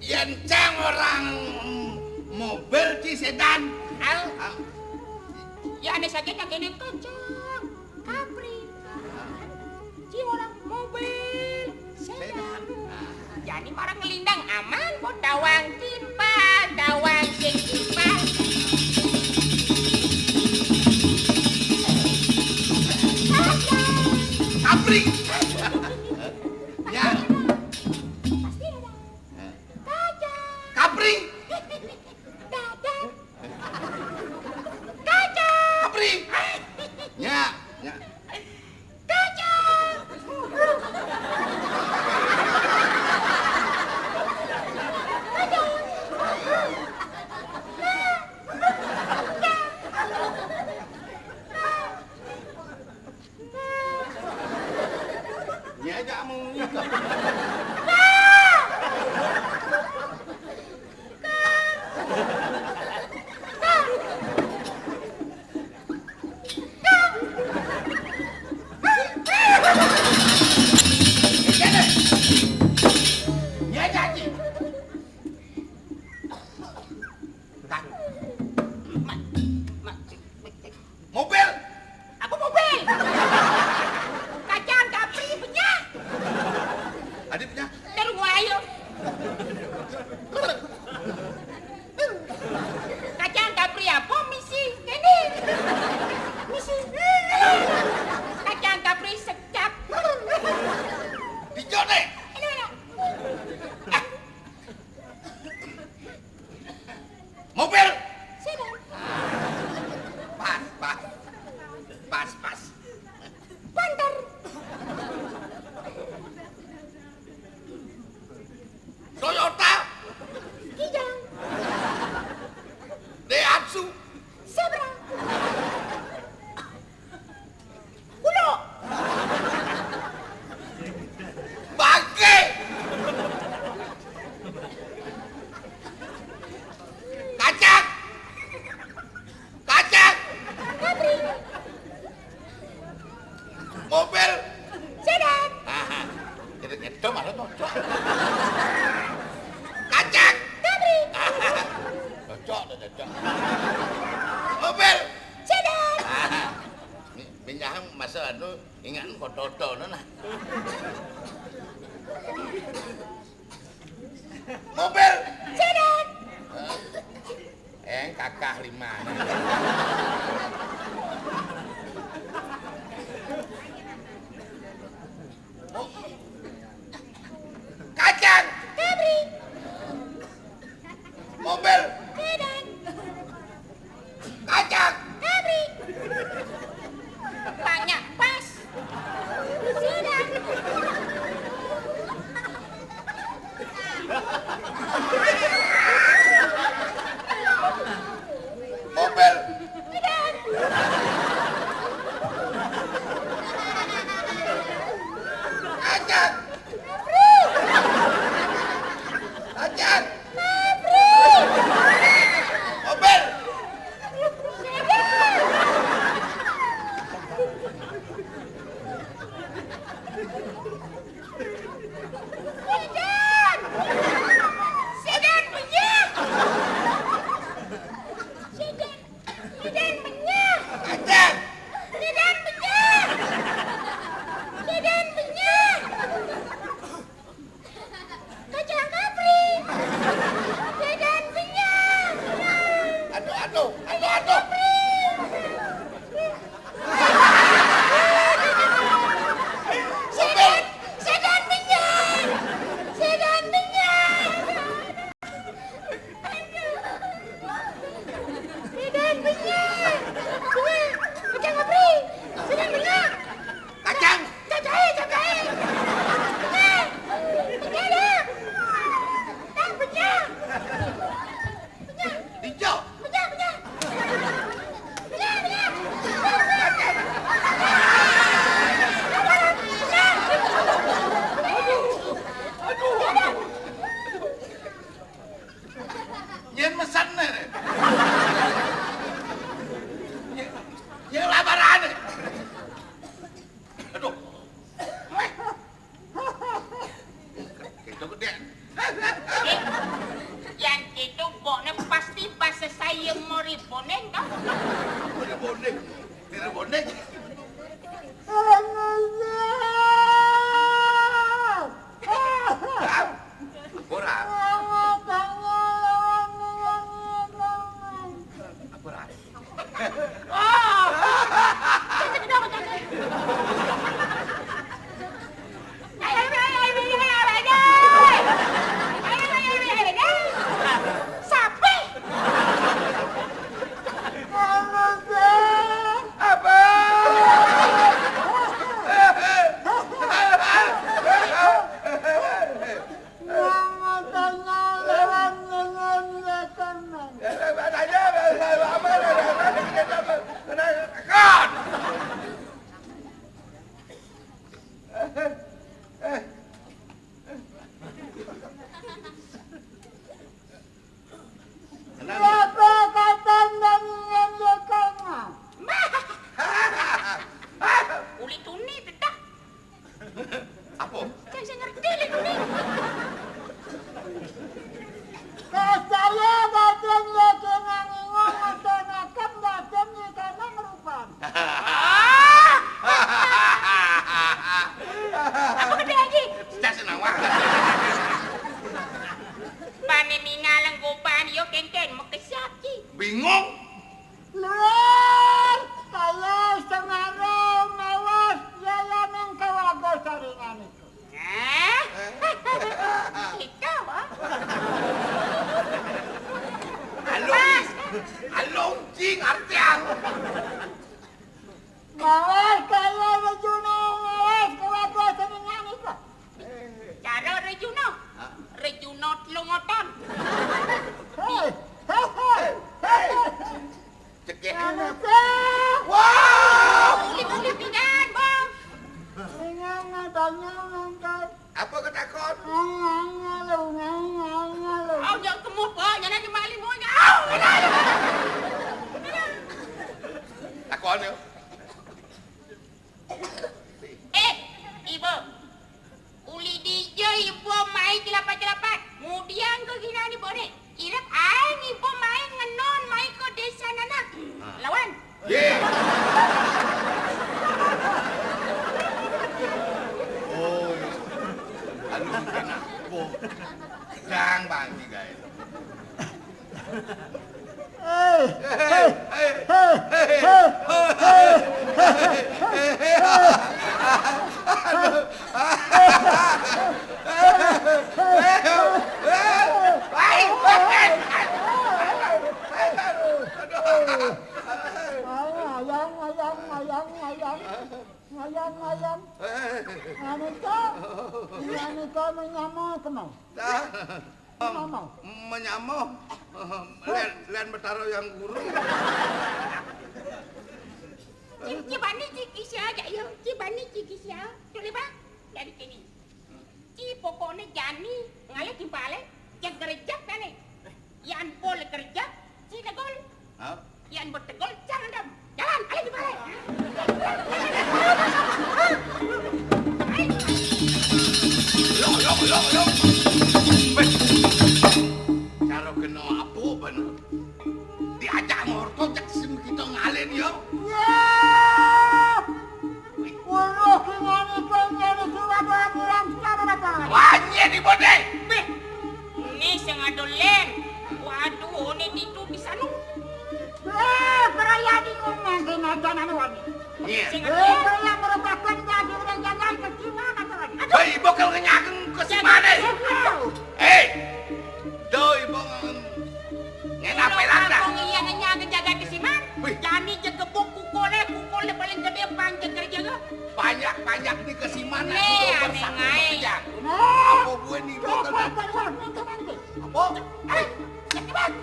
Yancang orang mobil di sedan. Ya ada saja yang kena kacang, kapri. Si orang mobil sedan. Jadi barang ngelindang aman buat dawang timpal, dawang sing timpal. Kapri. Ya. Kapri. Kapri. Ya, ya. Ya, kamu. Mobil. Apa mobil? Kacang kapri punya. Adiknya. Dari ayo. Kacang kapri apa misi? Ini. Misi. Kacang kapri secap. Dijone. Mobil. Sedan. Pas. Banter. Toyota. Kijang. Daihatsu. Zebra. Kulo. Bangke. Kacang. Kapri. Mobil. Sedan. Itu malah cocok. Kacang. Kapri. Cocok. Mobil. Sedan. Minyak masa anu ingat kototo nah. Mobil. Sedan. Kakah 5. Kacang. Kapri. Mobil. Sedan. Kacang. Kapri. Banyak pas. Sedan. Mobil. bondeng. Tiru bondeng. Ora. Apa ora? Uli tuni dedak. Apa? Saya ngerti li tuni. Saya datang lagi ngomong utanakan datang di kanan merupakan. Apa gede lagi? Saya senang banget. Pane minalang gopan yo ken mau ke siapa? Bingung? Luar, saya sengaja mawas jalan yang kawago saringan itu. Ikaw ah? Along. Along jing artiang. Mawas kaya rejuno mawas kawago saringan itu. Cara Rejuno. Rejuno telungotan. Hei, hei, hei, hei. Cekeh. Anu teh, Wow! Uli pidan bang. dengan adanya nangkat. Apa ketakon? Ngalu. Au jangan kemut bang. Jangan di mali mo nya. Takon yo. Ibu. Uli DJ ibu main celapat-celapat. Kemudian ke gina ni boleh. Irap aing ibu main ngenon main ke desa nana. Lawan. Ye. Oh. Alung kena. Oh. Jang bang ni guys. Hei, Hei, hei, Ayam. Anu kau menyamuk kemau. Menyamuk. Menyamuk. Len betaro yang gurung. Cibani cikisya aja ya. Cibani cikisya. Boleh bang? Dari sini. Pokoknya jani ngalih kimpale. Yang kerja kan nih. Yang boleh kerja. Cina gol. Yang bertegol jangan dam. Jalan. Alih kimpale. Yo. Cara kena apa bener? Diajak ngorto jak sim kita ngalen yo. Ya. Ulo kingani kengani sudah bilang sudah datang. Wanye di bodeng. Beh. Ini sengadolen. Waduh, ini itu bisa nu. Perayaan ini nanti najan wani. Iya. Perayaan merupakan jadi rencana keciman atau lagi. Hei, bakal ngenyakin ke si mana? Hei. Doi bong. Ngenape landa? Kung iya nga jaga kesiman. Wih. Jani jaga kukole paling gede panjang kerja ga. Banyak di kesiman. Aneh ngai. Apa gue nih bakal apa? Ay, sakit banget.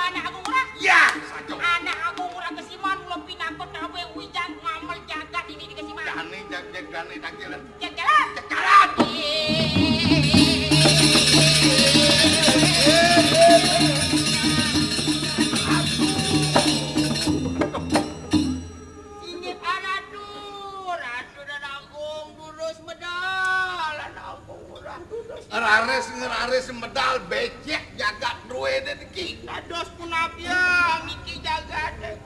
Anak aku murah. Ya, sajo. Anak aku murah kesiman. Dane dagelan. Cekalan. Cekalan. Ingat aradur dan agung durus medal. Rares medal becek jagat duwe deh ki. Dados punapya niki jagat.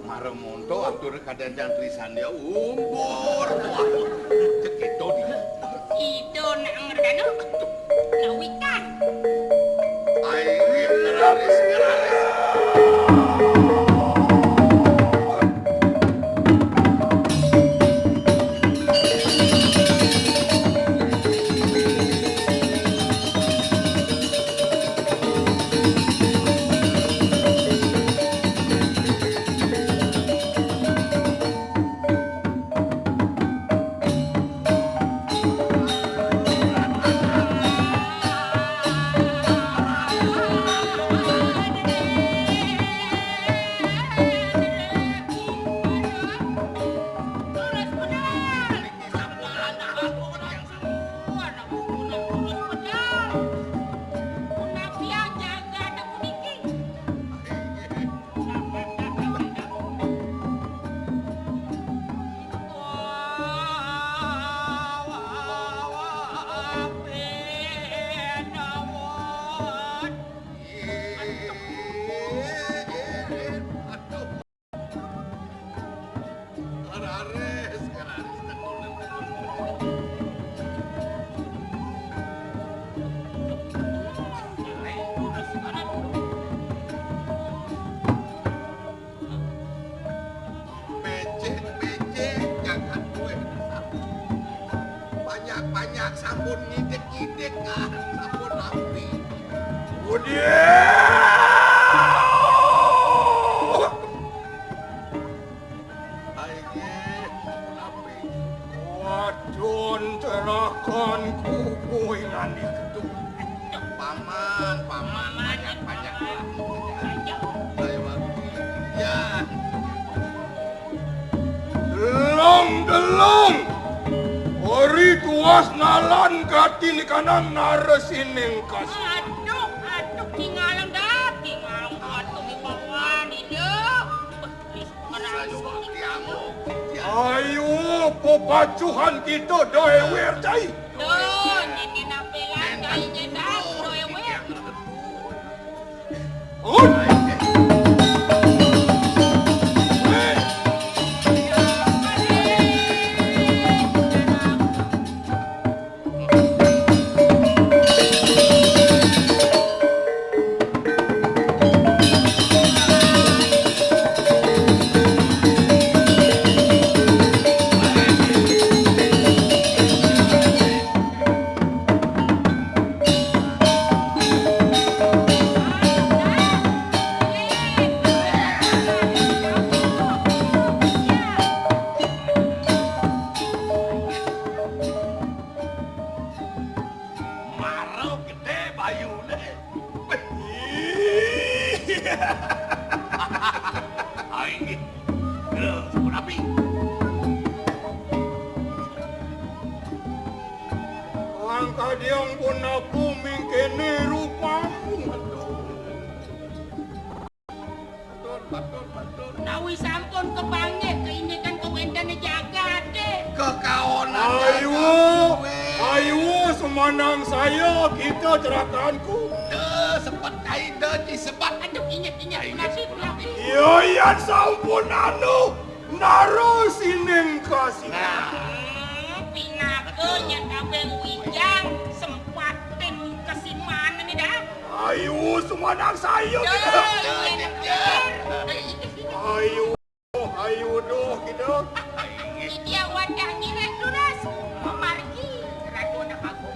Maremonto atur kadang tulisan dia umpur. Cek itu dia. Itu nak ngergano. Nawikan. Ayo ngeraris. Banyak sabun ngidek-ngidek kan, sabun api. Wadon terahkan kubuinan itu. Paman, banyak. Ya. Delong. Ori tuas nalan katin kanang naresining kas. Aduh, tinggalan atuh mi pawan hidup. Ayo, pepacuhan kita doewer cai. Duh, nini napelan kayaknya dah doewe. Kadiang pun aku mingkene rupamu. Nawi sampun kebangit keinginan kewendane jagat deh. Kekaonan. Ayo semanang saya kita cerakanku. Sepet disebat. Aduh, ingat punapi. Iya sampun naro sining kasih. Pinakenya kabeh wijang sempatin kesimana nih dah. Ayo semanang saya. Ayo doh kita. Dia wadah ngiret duras. Memargi ratu anak aku.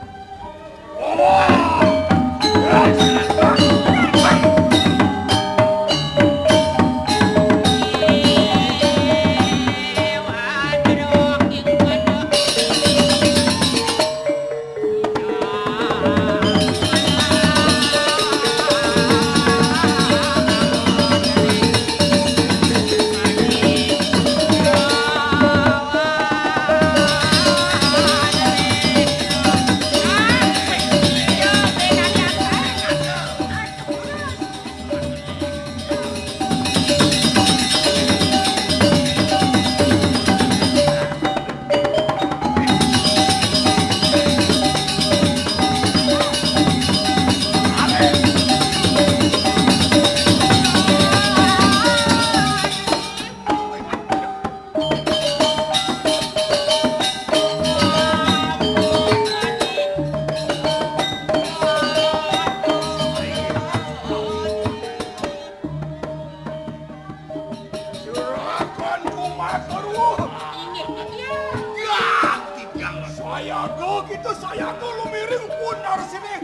gitu saya dulu miring punar sini.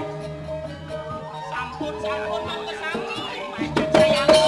Sampun mangga sami. Macet sayangku.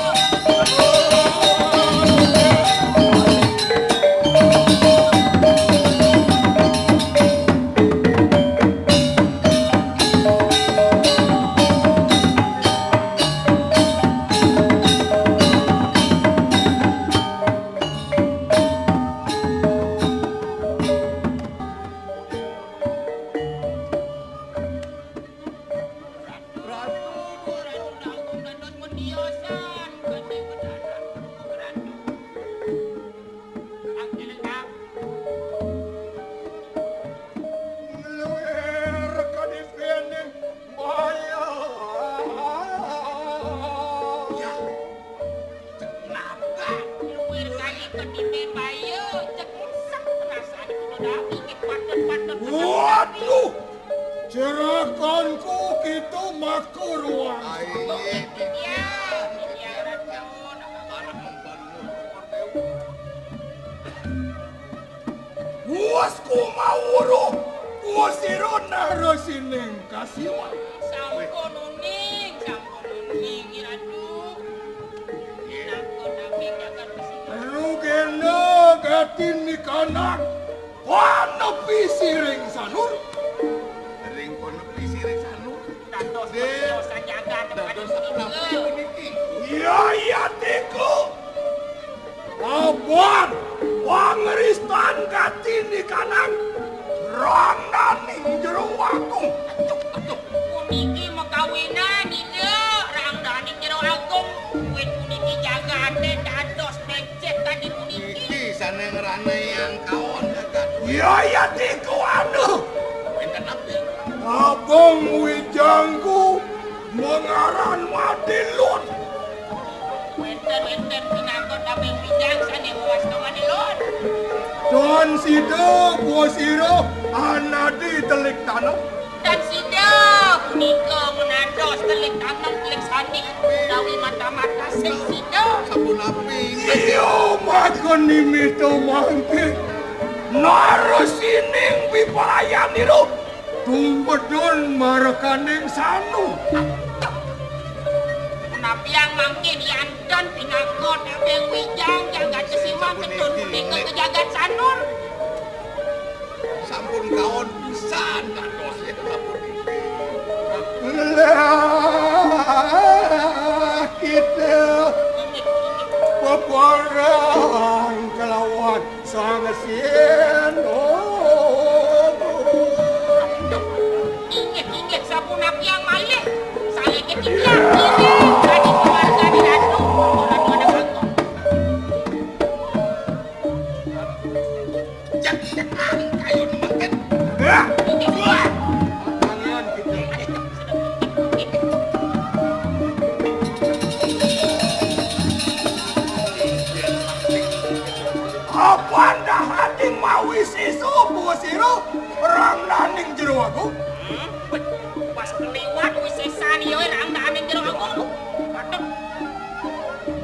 Waduh, cerakanku gitu makur ruang. Puasku mau uruh, puasiro naro sining kasiwa. Sampun uning, Iratu. Aku nabing jagat kesini. Rugena gatin ni kanak, panepi siring sanur. Ring penepi siring sanur. Dados dosa jagat Dados napi puniki. Ya tiku. Abang, pangeristan gatin ni kanak, randaning jero wakung. Aduh. Puniki makawinan ide rangdaning jero agung. Kuit puniki jagate dados becet tadi puniki. Iki saneng ranai yang kaon jagat. Ya tiku aduh. Enten api. Abang wijangku mengaran madilut. Wenten pinangkot abeng wijang sane was manilon. Dan sida puasiro anadi telik tanah. Dan sida punika menados telik tanam telik sani. Dawi mata-mata sing sida. Sabun api. Iyo makan nimito mangke. Naros sining pipalayan nilo. Tumbedon marakaning sanu. Nabiang mangkin yanton pinangkot abeng wijang jagat kesimang ketun punika kejagat sanur. Sampun kaon pisan dados ya sabun iki. Lah kita peperang kelawan sang sien. Ingat sabun nabiang malih. Saya ketiga ini. Tadi keluarga di Ratu. Jangan kayu makan. Dua. Tangan kita. Apa anda hati mawi sisu buasiru perang naning jero aku? Pas keliwat wisesan yo rangdaning jero aku. Aduh,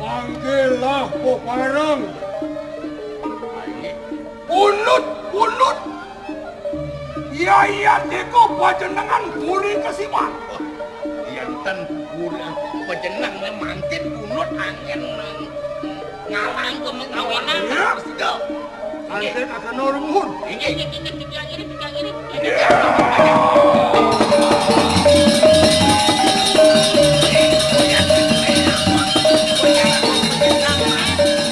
Manggillah peparang. Unut. Ya teko pajenengan puri kesima. Yanten kurang pejenang mangkin kunut angin ngalang ke mengawinan. Ya. Sudah. Angin akan normun. Ingat yang ini.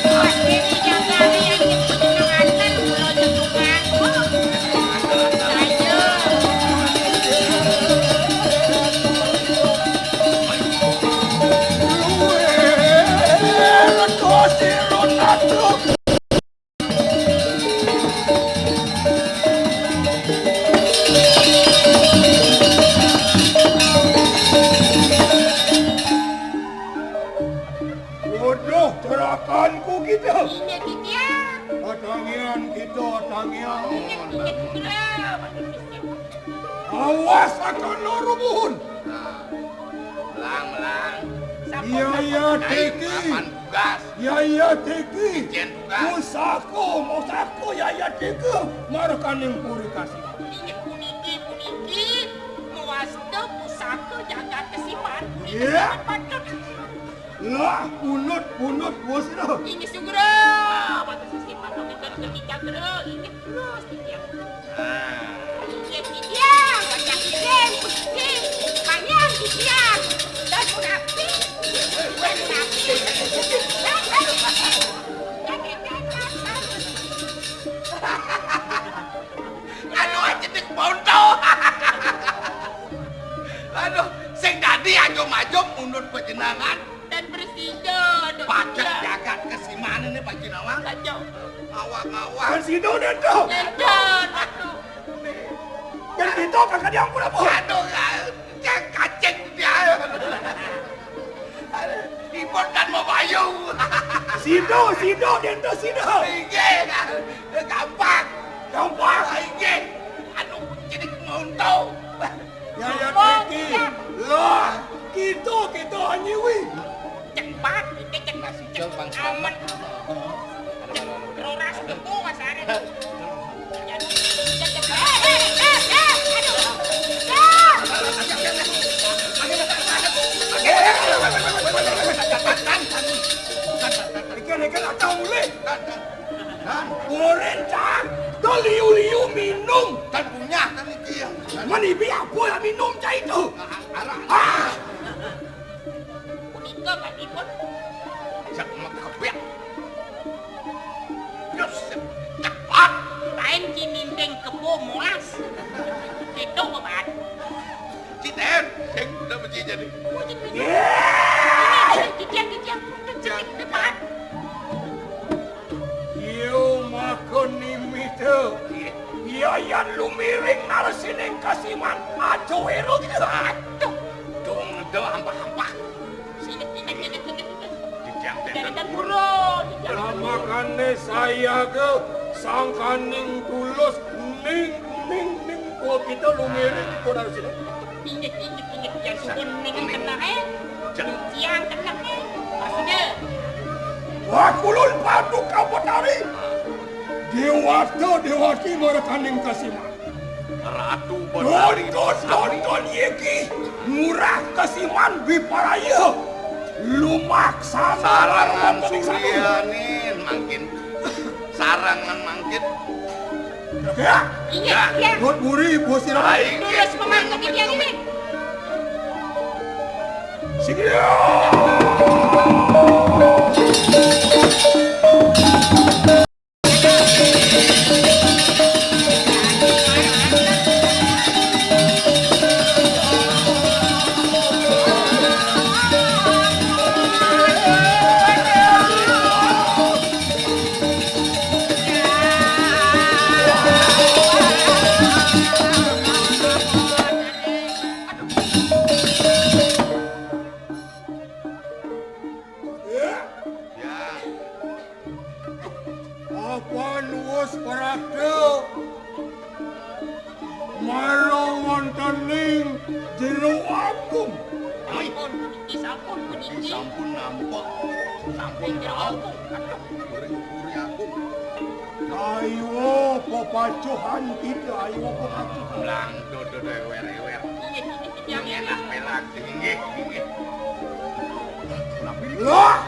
Pas ini jangan yang penyenangan ulo jenungan. Ayo. Bodoh cerakanku kita. Ingat dia. Tangian kita, tangian. Ingat pula. Awas akan normun. Melang. Ya teki. Kapan tugas? Ya teki. Ijen tugas. Musaku ya teki. Marakaning puri kasih. Ingat puniki jaga kesiman. Iya. Lah, punut bos itu. Ini segera. Batu kesiman kami ketika gero. Ini terus tiang. Ini tiang. Banyak tiang. Kucing. Banyak tiang. Dan rapi. Aduh, cedik bondo. Aduh, sing dadi ajom-ajom mundur panjenengan Dan presiden. pajak jagat kesimane nih Pak Jinawang. Kacau. Ngawak-ngawak. Presiden itu. Dan aduh. Dan itu kakak diampun apa? Aduh, kaceng dia. Ibon dan Mabayu. Sido, dento sido. Inge, gampang. Inge. Aduh, jadi ngonto. Ya Kiki. Lah, kita anyiwi. Cepat. Kita cepat. Aman. Keroras tunggu Mas Ari. Ikan atau mulai. Orencang, to liu minum. Dan punya kan iki ya. Manibi apa yang minum cah itu? Arah. Unika kan ikut. Jak makabek. Yes, cepat. Lain kinindeng kebo molas. Itu bebat. Citen, sing udah mesti jadi. Kijang. Cepat. Yo makan nimite. Iya yang lu miring narasining kasiman. Ajo ero gitu. Aduh, dong hampa-hampa. Sini. Dijang Dan buron. Lamakane saya ke sangkaning tulus ning. Oh kita lu miring di kodar sini. Ingat. Yang sugun dengan kena Ciang kena Maksudnya. Wah kulun padu kapotari. Dewati merekaning kasiman. Ratu Bonari. Tonton yeki. Murah kasiman biparaya. Lumaksana. Sarangan Suryanin mangkin. Sarangan mangkin. Ya. Ingat. Buat buri bos ini. Terus memangkat dia ini. Sige. Apaan wos parakte? Malawan taning jero agung. Isampun puniki. Sampun nampak. Sampun Jero nampak. aku. Puri aku. Ayo papacuhan tidak, ayo papacuhan. Lang dodo ewer. Yang Enak pelak tinggi. Lah,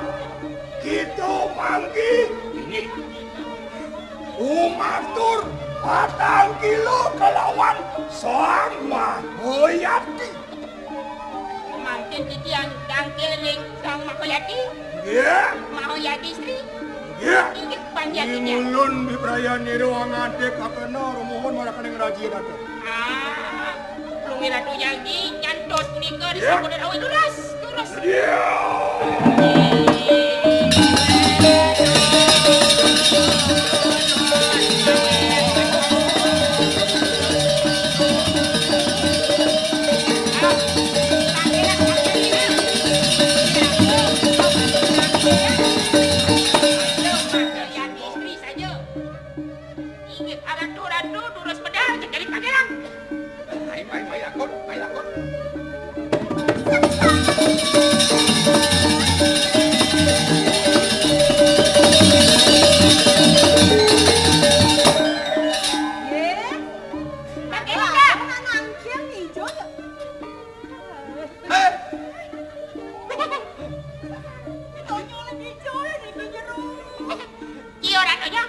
kita manggi. Umatur 4 kilo kelawan sama Hoyati. Mungkin titian dangkeling sang Makoyati. Ya, Makoyati istri. ya. Ingat panjang Di titian. mulun bibrayani doang adek kakena rumohon marakan yang rajin ada. Lungi ratu janji nyantos punika di Ya. sampun awi lurus. Ya. Istri saja. Ingat ratu durus pedal jadi pangeran. Ay akon. aja.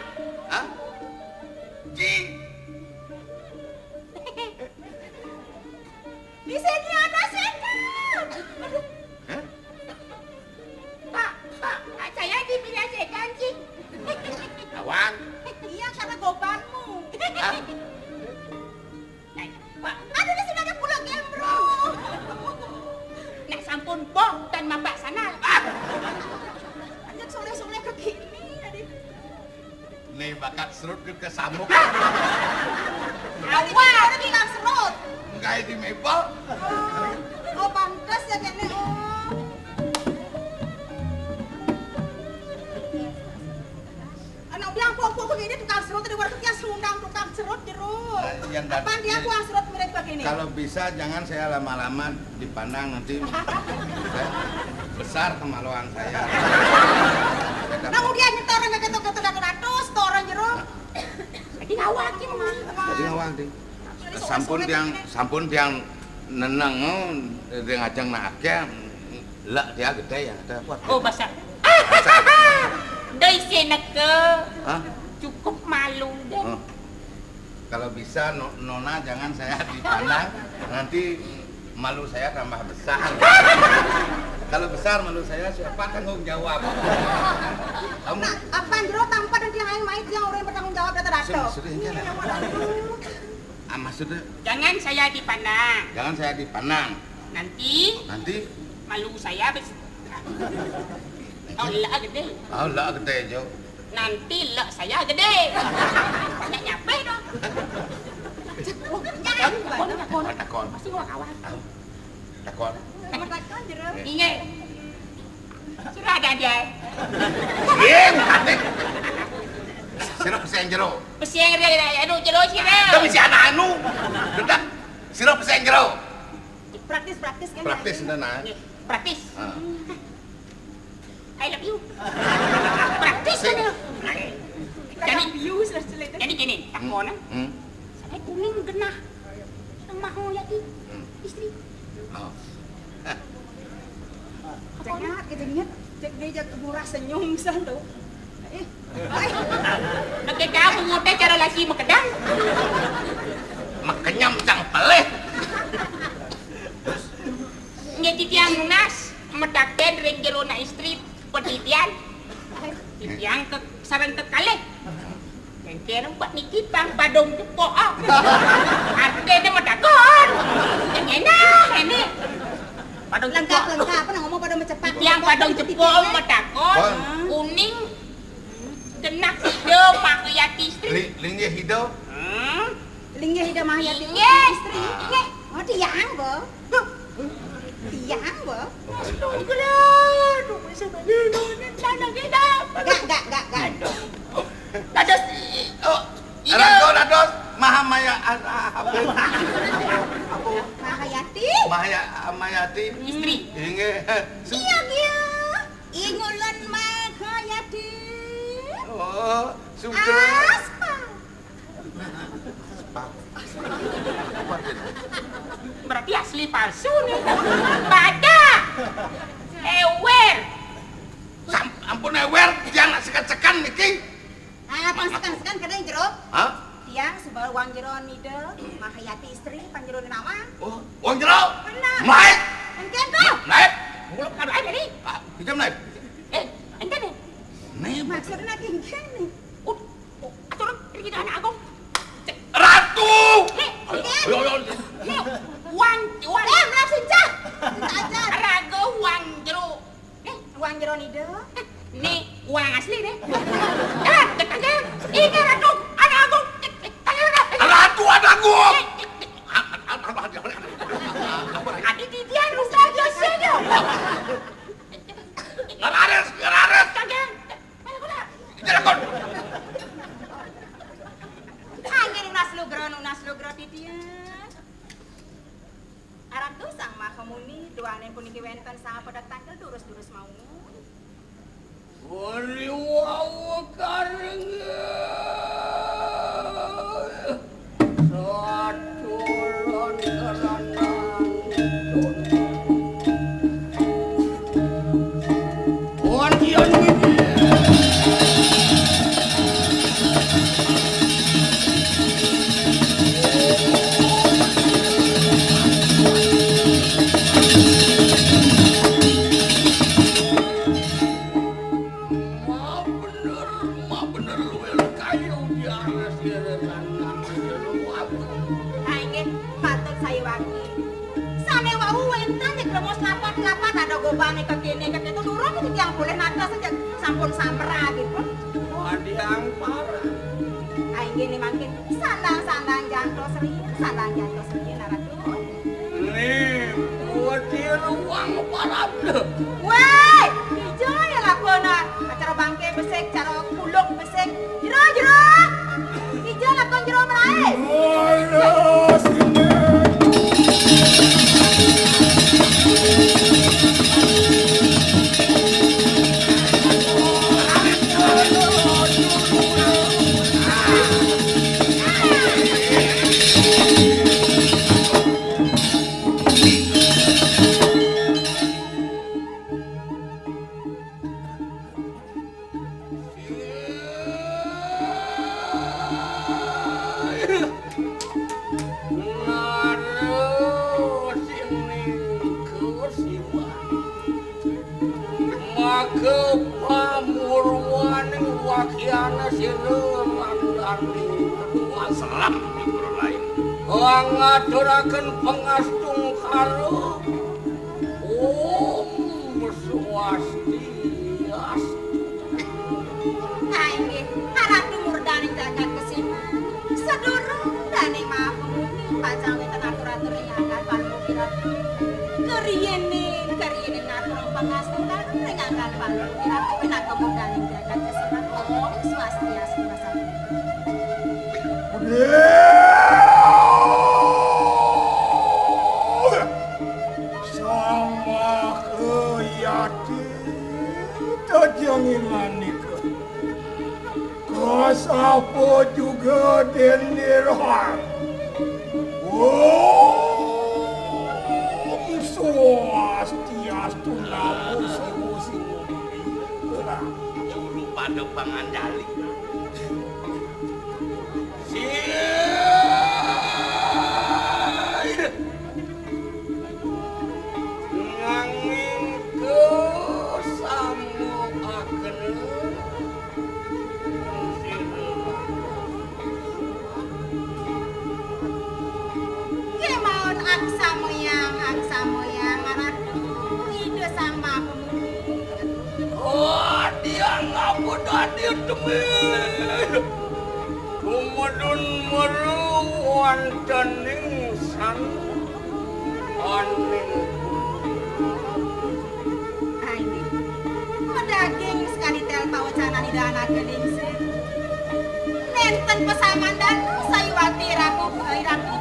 Hah? Ji. Di sini ada setan. Hah? Pak, saya dipilih setan sih. Awang. Iya, karena gobanmu. Hah? Pak, aduh di sini ada pulau gembro. Nak sampun boh dan mambak sana. Anjak soleh-soleh begini tadi. Nih bakat serut ke samuk. Awal ada bilang serut. Enggak di mebel. Oh, pantas ya kene. Anak bilang pokok begini tukang serut tadi waktu dia sundang tukang serut jeruk. Yang Apaan dia buang serut mirip begini? Kalau bisa jangan saya lama-lama dipandang nanti besar kemaluan saya. Namun dia nyetor nggak ketok-ketok ratus, toran jeruk. Jadi ngawaki mah. Jadi ngawang deh. Sampun tiang neneng dia ngajang naaknya lah dia gede ya ada kuat. Oh basah. Doi seneke. Hah? Cukup malu deh. Oh. Kalau bisa Nona jangan saya dipandang nanti malu saya tambah besar. Kalau besar malu saya siapa tanggung jawab? Kamu Nah, apa jeruk tanpa dan tiang aing main tiang orang yang bertanggung jawab data-data. Sudah maksudnya Jangan saya dipandang. jangan saya dipandang. Nanti malu saya oh lah gede. Oh lah gede Jo. Nanti lah saya gede. Banyak nyampe dong. Takon. Pasti gua kawan. Takon. Takon jeruk. Ingat. Sudah ada dia. Ing, atik. Sirap pesen jero. Pesiang dia aduh jeruk sirap. Tapi si anak anu. Dedak. Sirap pesen jero. Praktis kan. Praktis nah. Praktis. Ah. I love you. Praktis kan ya. Jadi gini, takon saya kuning genah. Yang mau ya istri. Oh. Jangan ingat cek dia murah senyum san tuh. Nanti kamu ngute cara lagi makedang. Makanya cang peleh. Ngeti tiang lunas medaken ring jero na istri peditian. Tiang ke sareng ke kalih. Yang kira buat niki bang badung jepok. Artinya medakon. Yang enak ini. Padang Lengkap apa ngomong pada cepat. yang padang jepol medakon kuning genak hijau pakai istri. Lingnya hidau. Lingnya hidup Mahyati Istri. Oh tiang bo. Tiang bo. Gak. Dados Oh, Rados, Mahamaya Mayati. istri. Inge. Iya dia. Ingulan Mahyati. Oh, sudah. Aspal. Berarti asli palsu nih. Pada. Ewer. Ampun ewer, jangan sekan-sekan niki. Apa sekan kada jero? Hah? Tiang sebal uang jero nide Mahyati istri panjero nama. Oh, uang jero. Benar. Naik. Engken tuh. Naik. Belum kan ada nih. Hijau naik. Ente nih. Naik. Maksudnya engken nih. Aturan kita anak aku. Ratu. Nih, Ayo. nih. Uang. Belum sejak. Ajar. Raga uang jeruk. Nih. Uang jero nide. Nih, uang asli deh. Dekat. Ini ratu, anak aku. Ratu anakku. Adik titian lu saja saja. Ngerares. Kagak. Jelekon. Hanya unas lugro titian. Arab tuh sang mahamuni duanen puniki wenten sang pada tanggal durus mau. Wali wawa karengnya. Ratulan keranang Wan kian gini. rupane kekene itu durung iki yang boleh nada saja sampun sampera gitu. Adiang parah. Ai ngene mangke sandang-sandang jantos Sri Naratu. Nih, buat dia ruang parah. Woi, ijo ya lakona acara bangke besek cara kuluk besek. Jero. Ijo lakon jero melae. Ayo sini. Ngaturaken pangastung karo Om Swastiastu. Nah ini Ratu Murdani jagat kesini sedurung dani maaf pemuni panjangnya atur-atur yang akan palmukirat keriene ngatur pangastung dan rengakan palmukirat pinaka Murdani jagat kesini Om Swastiastu Apa juga denirhan Om Swastiastu namo siwo Juru pada pangandali. Nanging ke samu akan aksamoyang Ratu ide sama pemuni. Oh, dia ngapun hadir demi Kumudun meru wantening san aning Aini medaging sekali tel pawacana di dana geningsen nenten pesaman dan sayuwati Ratu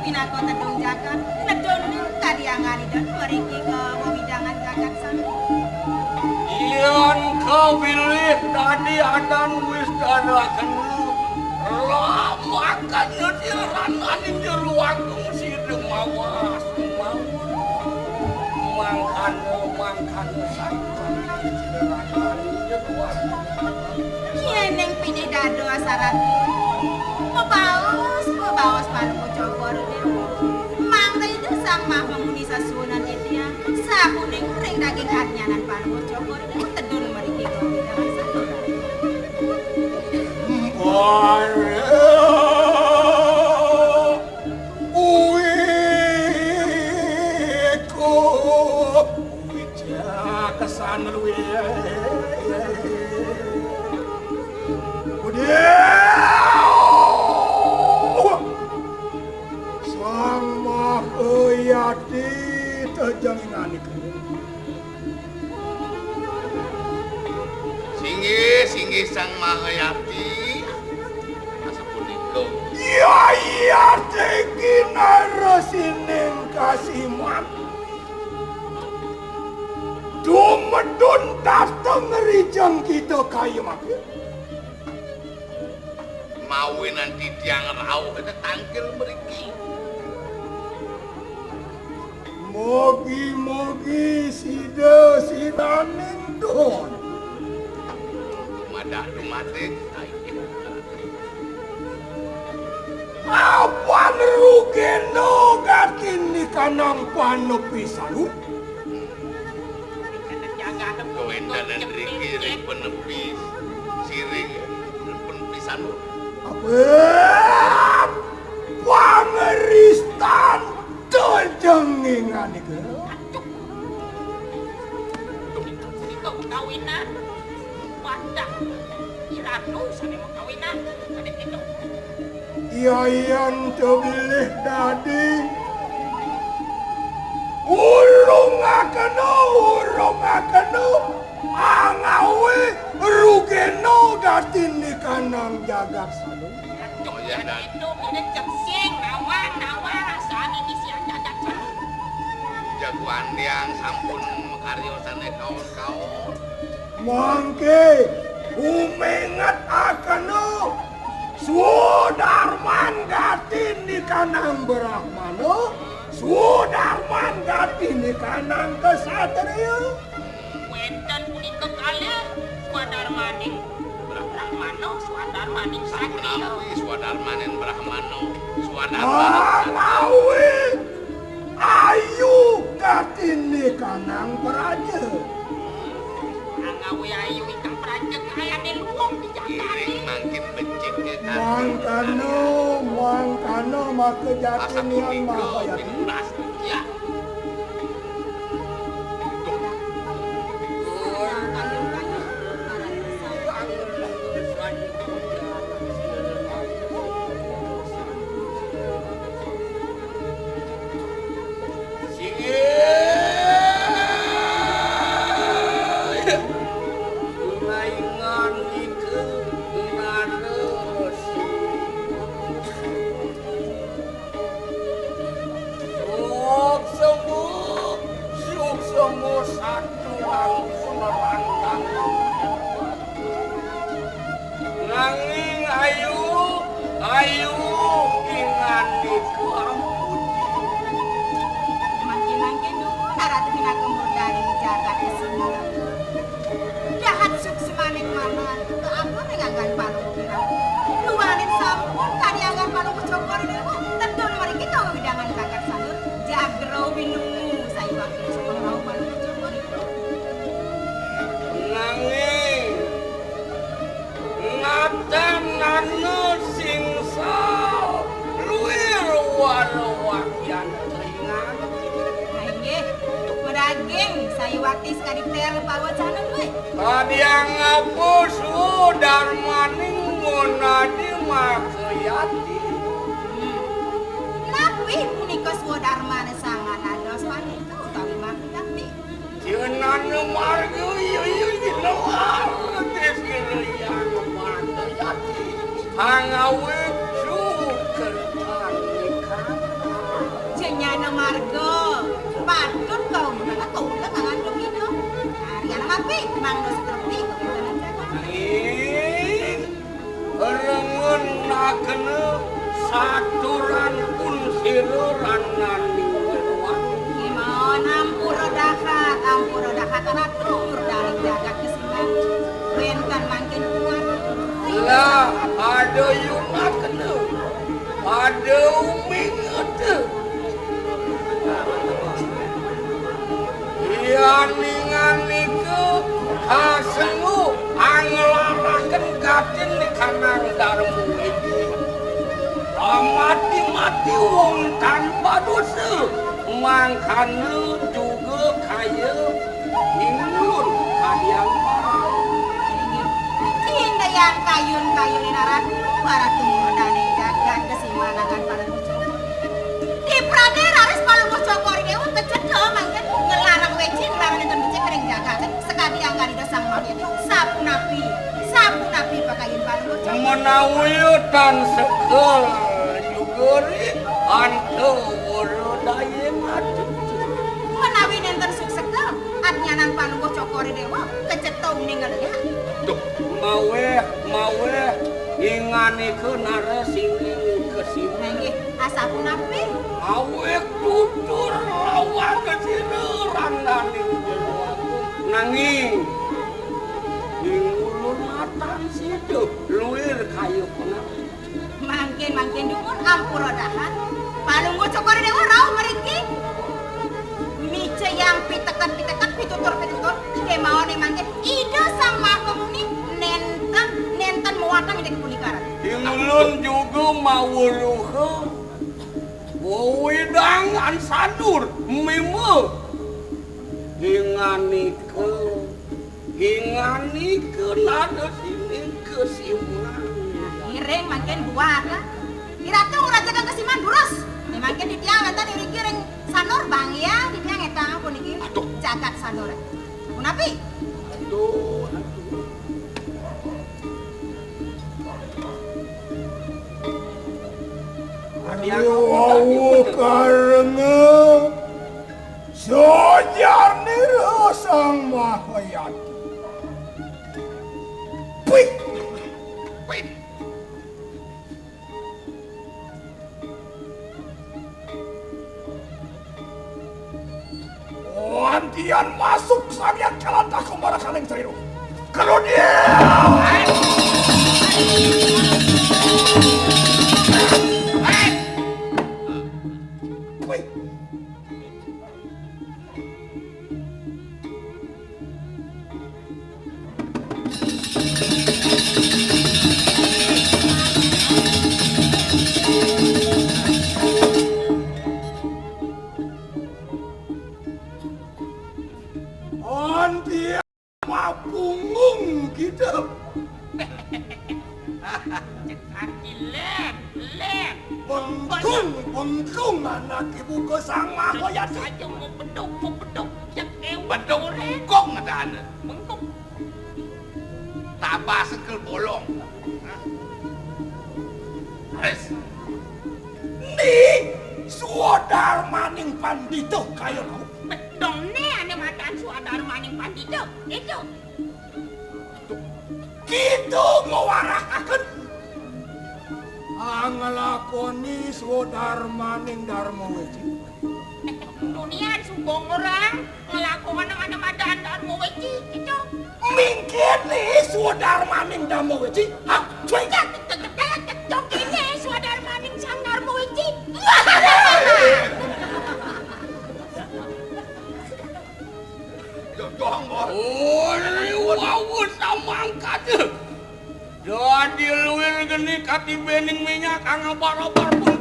pinako tedung jagat nedon kadiangan dan meriki ke wewidangan jagat sami. Ian kau pilih tadi adan wis dadakan lamakan nyediran aning jeruagung sideng mawas mangkan sayuan nyediran aning jeruagung Yeneng pindah dado asaratu Mebawas palu Jogor Mang itu sang mah pemuni sasunan itu ya sakuning ring daging arnyanan palu Jogor tedun meriki kowe dengan satu kesan lu sang mahayati terjangan Singgi sang mahayati masa puniko iya tegina rasining kasiman dumedun dateng rijang kita kaya makin mawe nanti tiang rauh itu tangkil meriki. Mogi sidaning don Madah dumatik Apan rugeno gatini kanang panopisan kewendanan riki ring penepis siring penepisan apa pangeristan terjengingan itu kawinan. Wadah. Iratu sane mau kawinan. Sane itu. Yayan tebilih dadi. Urung akenu. Angawe rugeno datin di kanang jagat sanu. Oh ya dan Itu udah cemsing nawa sane di siang jagat sanu. jagoan yang sampun karyosane kaon-kaon. Mangke umengat akenu Sudarman datin di kanang Brahmana. Sudarman datin di kanang kesatria. Wenten punika kalih Swadarmaning Brahmana Swadarmaning Satria. Sapunawi Swadarmanen Brahmana. Swadarmanen Angawe ayu datin di kanang praja. Angawe ayu ingkang praja kayane luwung di Iring jagad. makin becik ya kan. Mangkano maka Asa jatin yang punika mahayati. pinras ya. Nanging ayu ingan iku ampun. Makin dulu naratu pinakemur dari jagat kesini. Jahat suksemaning mana keampun nganggan palung kira. Luanin sampun karyangan palung kecokor dewa. Tentu mereka kau widangan kakak sanur. Jagro binungu saya wakil sekolah palung kecokor itu. Nanging ngatan nanu singsa luir warwakyan ringan. Nggih, pedaging saya waktu sekali tel bawa canan we. Kadiang ngapus Darmaning monadi makayati. Napi punika Swadarmana sangan ados wanita utawi makayati. Jenan marga iya luar desiriyang makayati. Hangawe sukertan nikah. Jenyana marga patut kau menengah kau udah ngandung itu. Ariana mapi mangdo seperti kau udah jaga. Rengen nakene saturan pun siruran nani weruan. Gimana ampura dahat atur dari jagat kesimpan. Benten makin kuat. Lah ada yung nakene, ada uming ete. Yaninganike hasengu anglaraken gatin di kanang darmu iki. Mati wong tanpa dosa, mangkane juga kaya ingin kalian parah. Tinda yang kayun naratu baratu murdane jagat kesimanangan pada muncul. Di pradera res palu mucokor dewa kecedo mangken ngelarang weci ngelarang enten becek kering jagat sekali anggar ida sang maria sapu napi pakayun palu mucokor. Menawi tan sekel jugeri ante woro dayeng atuh. Menawi nenten suksekel adnyanan palu mucokor dewa kecetong ninggalnya. Duh, mawe inganikeun nare singing kesimang. Nggih asapu napi. Mawe tutur lawan kesireuran daning nanging ing ulun matan situ luir kayu kenal. Mangkin dumun ampura dahan. Palung mucokor dewa rau meriki. Mice yang pitekan pitutur kemauan mangkin ida sang makamuni nenten muatan ida kepunikaran. Ulun juga mawuluhe wedangan sadur meme inganike Inganikeun ada sini kesimpulan. Iring makin buat lah. Iratu ngurajakan kesiman durus. Makin di tiang eta diri-giring sanur bang ya di tiang eta puniki. Jagat sanur. Kunapi? Aduh. Aduh, karena sojar nira sang mahayati. Wih, Wait. antian masuk saya kalanta kemana kaleng seriru. Kalau dia, wih. Antian mapunggung gitu. Kaki lem, lem. Bengkung anak ibu ke sang mahayati. Saja mau beduk, cek Beduk bengkong ngadaan. bengkok. Tabah sekel bolong. Res. Nih, suadar maning pandito kayo kau. Bedong nih ane madan suadar maning pandito. Itu. Gitu ngawarakakeun. Anglakoni suadar maning Darma Weji. Dunian sumbong orang ngelakukan ane madan dan mau weci. Itu. Mingkin nih suadar maning Darma Weji. Hah, cuy. Dok ini suadar maning sang Darmo weci. Doang bos. Oh, wow, sama angkat. Jadi luwil geni kati bening minyak angga barabar pun.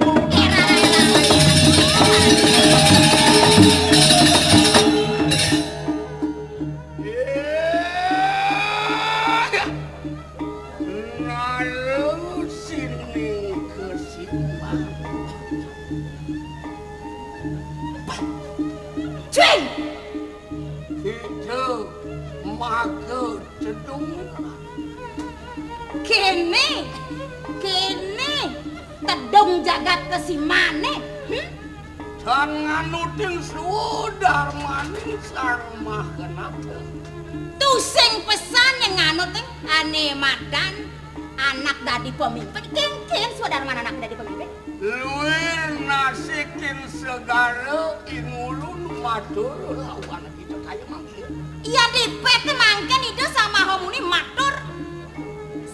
Lalu sini kesimbang. Cing! Kita maka cedung. Kene tedong jagat kesimane. Dan nganutin sudar maning sarmah kenapa? Tusing pesan yang nganut ane madan anak dadi pemimpin. Kengken saudara mana anak dadi pemimpin? Luwir nasikin segala ingulun matur lawan kita kayak manggil. Iya dipet mangken itu sama homuni matur.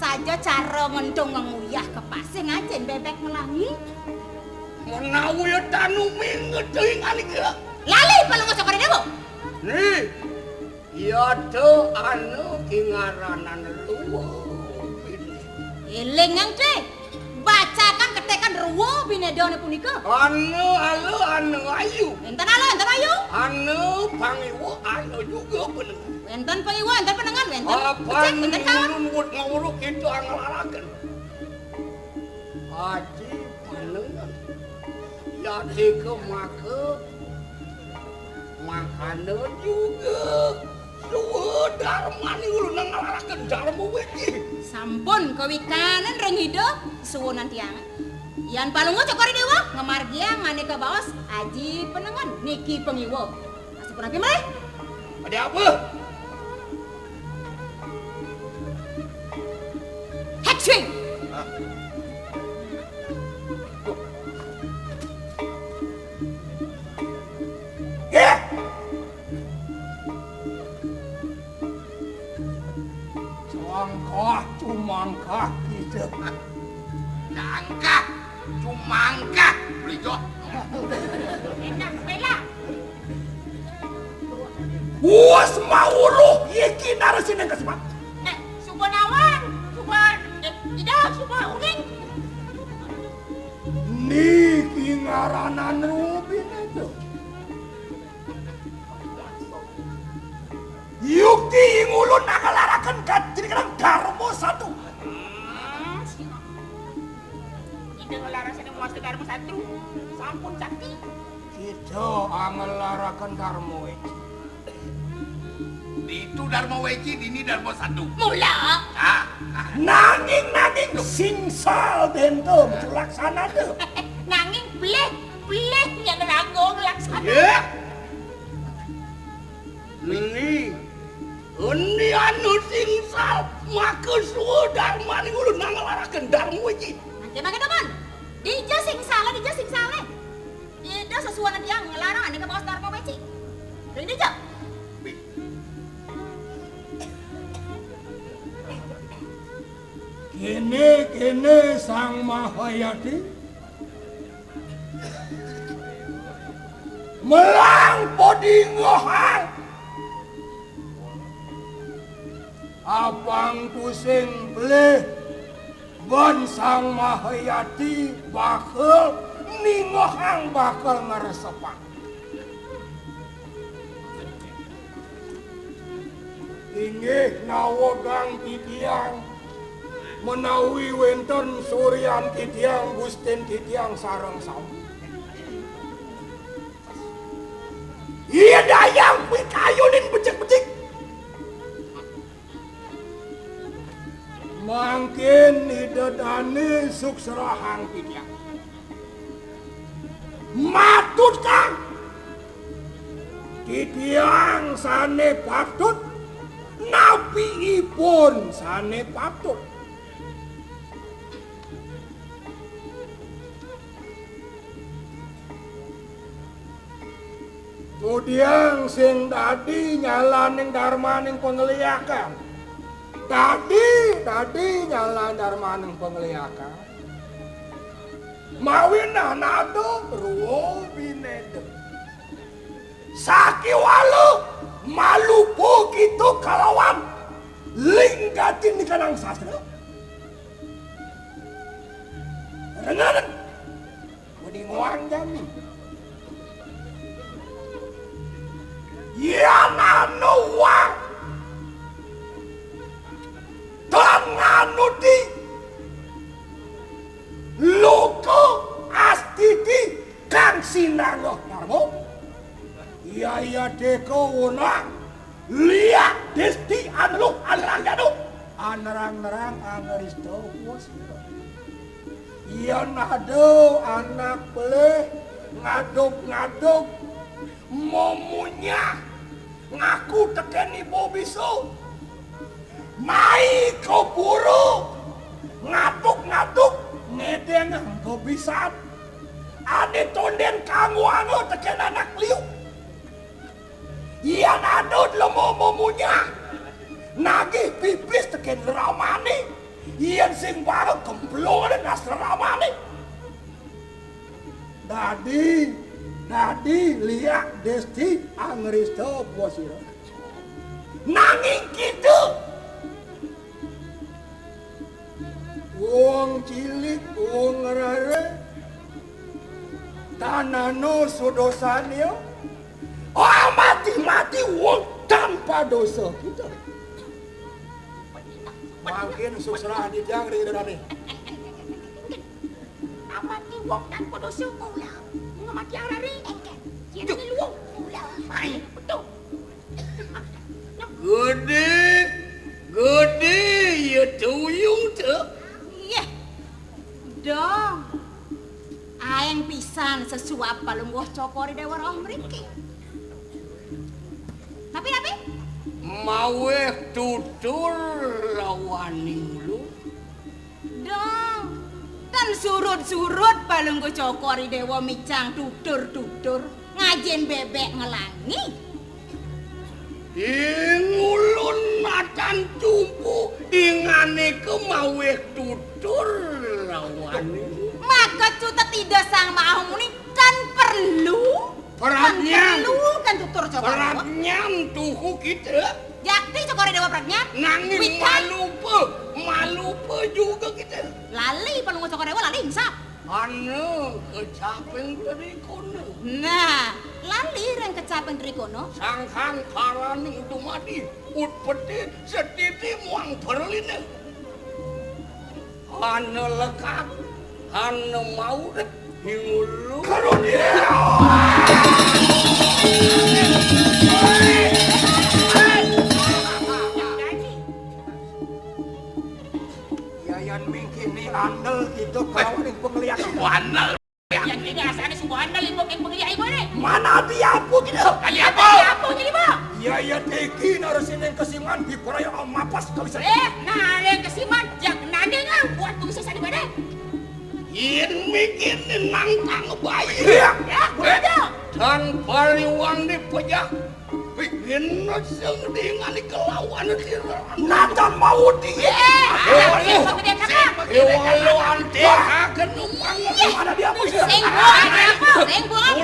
Saja cara ngendong nguyah ke pasir ngajen bebek melangi. Menawi tanu minggu teuing alik ya. Lali paling ngocok kare dewo. Nih, ya tuh anu ingaranan luwih. Elengang teh. Bacakan ketekan ruwo binedone punika. Anu ayu. Enten ayu. Anu pangiwo anu juga bener. Enten pengiwa, enten penengan, enten Apa cek, enten kawan. nurun nguruk itu angalarakan. Haji panengan. Jadi ke makanan juga. Sudah mani ulu nangalarakan Darma Weji. Sampun kawikanan reng hidup suwunan tiang. Yan palungo cokori dewa ngamargia ngane ke bawas aji penengan niki pengiwo. Asupun api malih. Ada apa? Hetswing. Ya. Cumangkah gitu. Jangkah, cumangkah, belijo. Enak bela. Bos mauluh iki narasin yang kesipat. Suba nawan, tidak suba uling. Niki ngaranan Rubin itu. Yuk bukti ngulun nakalaraken kadirikan Darmo satu. Ide ngelarasan yang muas ke Darmo satu. Sampun sakti. Kita angelaraken Darmo Weci. Itu Darmo Weci, ini Darmo satu. Mula. Nanging singsal bento laksana tuh. Nanging bleh yang nanggung laksana. Ya. Ini anu singsal maka suwe Darmani ngulun nangelaraken Darmo Weci. Makin depan. Dija singsale. Ida sesuatu yang ngelarang ane ke bos Darmo Weci. Ring Dija. Kene Sang Mahayati melang podingohan abang pusing bleh ban Sang Mahayati bakal ningohang bakal ngeresepak inggih nawogang titiang menawi wenten suryan titiang Gusten titiang sareng sami. Iya dayang pikayunin becik-becik. Mangkin idedane suksrahang titiang. Matut kang. Titiang sane patut. Nabi ipun sane patut. Tudiang sing dadi nyalaning darmaning pengliakan. Dadi nyalan darmaning pengliakan. Mawin nado ruwo binede. Sakiwalu malupo gitu kalawan linggatin di kanang sastra. Renganan. Mudi ngoang jami. Yanano wang tangano di loko astiti kang sinangoh Darmo iya deko wonang liak desti anluk anranggano anrang-rang angeristo puasiro iya nado anak peleh ngaduk-ngaduk momunya ngaku tekeni bobiso mai kau buru ngatuk-ngatuk ngedeng bobisan ane tonden kamu anu teken anak liu iya nadod lemo momunya nagih pipis teken ramane iya sing baru kemplongan nasra ramane Dadi liak desti angristo puasiro. Nanging gitu. Wong cilik, wong rare, tanano sudosanio, mati wong tanpa dosa kita. Makin susrah di jang di dani. Amati wong tanpa dosa mula. Ngamati yang rari. Jadi luang mula. Ay, betul. Gede ya tuyung tuh. Iya. Dong. Aeng pisan sesuap palungguh cokori dewa roh mriki. Tapi Maweh tutur rawaning lu. dong. Kan surut palungguh cokori dewa micang tutur ngajen bebek ngelangi. Ingulun macan tumpu ingane kemaweh tutur rawaning. Maka cuta tidak sang mau muni kan perlu kan tutur cokori dewa. Peratnyam tuhu kita. Jakti cokori dewa pratnya. Nanging malupe juga kita. Lali palungguh cokori dewa lali insap. Anu kecapeng dari kono. Nah, lali reng kecapen rikono. Sangkan karani dumadi ut peti setiti muang berline. Hana lekat, hana maurek hingulu. Karunia. Yayan mungkin ni andel gitu kalau ning penglihat. Wandel. Yang ini asane subuhan dal ibu yang pengiya ibu ni. Mana dia apa gitu? Kali apa? Apa jadi ibu? Yaya teki narusin kesiman di Korea mapas kau bisa. Nah, yang kesiman jak nade ngau buat tu bisa di mana? Yen mikir nangkang bayi. Iya. Ya, kudu. Dan pariwang di pejak. Yen sing ningali kelawan di Nathan mau dia. Apa dia kakak? Walau ante akan umang. Mana dia apa sih? Sing apa? Sing bang.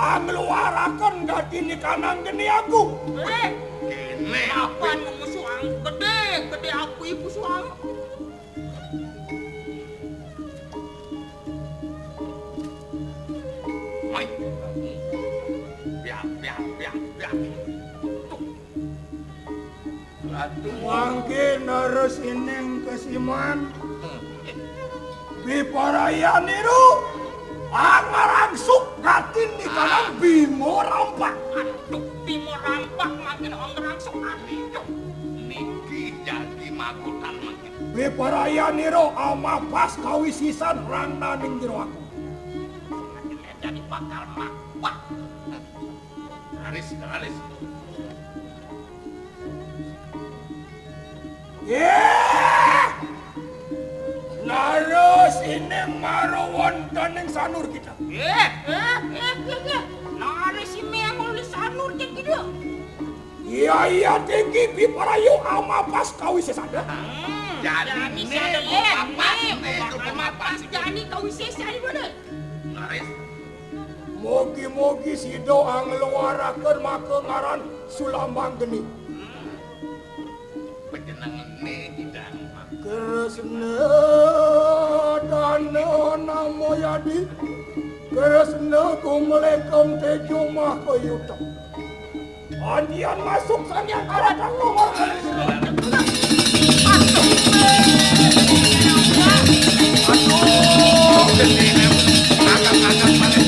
Angluarakan gini kanang geni aku. Kene apa musuh ang gede aku ibu suang. Mai. Biar. Mangkin harus ineng kesiman. Biparayan itu angarangsuk katin di kanang Bimo Rampak. Aduh, Bimo Rampak makin angarangsuk ati. Niki jadi magutan makin. Biparayan itu ama pas kawisisan rangna ning jero aku. Jadi bakal makwak. Haris. Narus ini maro wonten ing sanur kita. Nari si memang di sanur jen gitu. Iya tinggi biparayu ama pas kawisisan. Jadi si ada mapas jadi kau sesa di mana? Haris. Mogi-mogi si doa ngeluarakan maka ngaran Sulambang geni. Penjenengan ini tidak. Kresna dana namo yadi Kresna kumlekom tejo mah koyuta Andian masuk sanyang alatang nomor Agak balik.